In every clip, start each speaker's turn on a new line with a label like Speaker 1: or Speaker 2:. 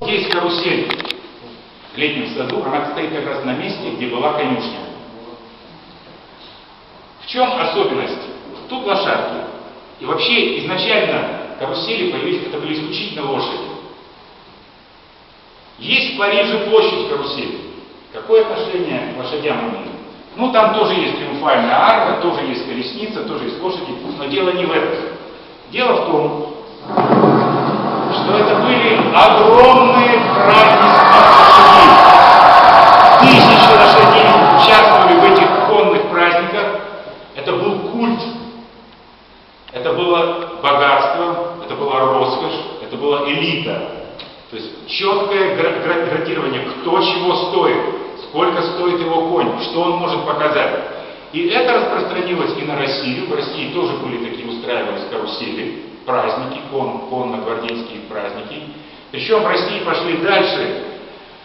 Speaker 1: Здесь карусель в летнем саду, она стоит как раз на месте, где была конюшня. В чем особенность? Тут лошадки. И вообще изначально карусели появились, это были исключительно лошади. Есть в Париже площадь карусели. Какое отношение к лошадям имеет? Ну, там тоже есть триумфальная арка, тоже есть колесница, тоже есть лошади, но дело не в этом. Дело в том, что это были огромные празднества лошадей. Тысячи лошадей участвовали в этих конных праздниках. Это был культ. Это было богатство, это была роскошь, это была элита. То есть четкое градирование, кто чего стоит, сколько стоит его конь, что он может показать. И это распространилось и на Россию. В России тоже были такие, устраивались карусели, праздники, конно-гвардейские праздники. Причем в России пошли дальше.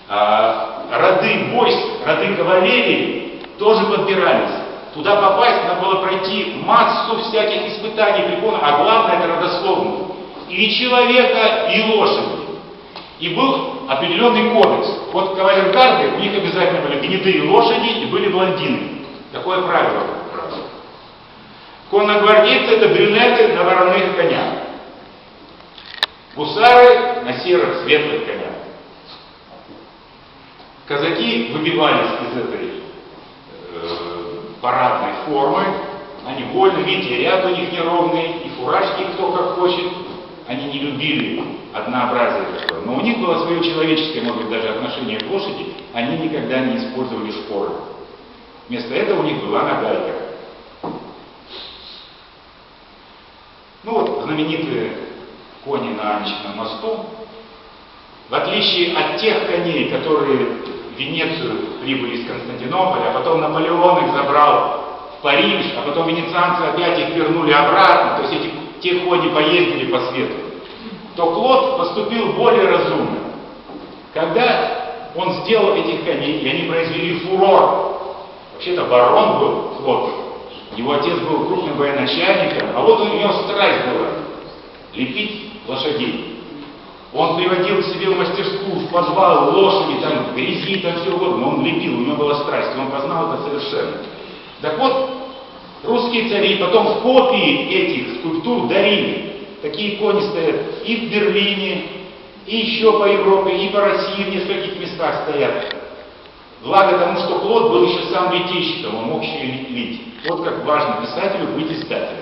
Speaker 1: Роды войск, роды кавалерии тоже подбирались. Туда попасть надо было пройти массу всяких испытаний, препонов, а главное это родословную. И человека, и лошади. И был определенный кодекс. Вот кавалергарды, у них обязательно были гнедые лошади и были блондины. Такое правило. Конногвардейцы это брюнеты на вороных конях. Гусары на серых, светлых конях. Казаки выбивались из этой парадной формы. Они вольны, видите, ряд у них неровный, и фуражки кто как хочет. Они не любили однообразие такое. Но у них было свое человеческое, может быть, даже отношение к лошади. Они никогда не использовали шпоры. Вместо этого у них была нагайка. Ну вот, знаменитые кони на Анечном мосту. В отличие от тех коней, которые в Венецию прибыли из Константинополя, а потом Наполеон их забрал в Париж, а потом венецианцы опять их вернули обратно, то есть те кони поездили по свету, то Клод поступил более разумно. Когда он сделал этих коней, и они произвели фурор, вообще-то барон был Клод, его отец был крупным военачальником, а вот у него страсть была лепить лошадей. Он приводил к себе в мастерскую, в подвал лошади, там в грязи, там все угодно, но он лепил, у него была страсть, он познал это совершенно. Так вот, русские цари потом копии этих скульптур дарили. Такие кони стоят и в Берлине, и еще по Европе, и по России в нескольких местах стоят. Благо тому, что Клод был еще сам литейщиком, он мог еще и лить. Вот как важно писателю быть издателем.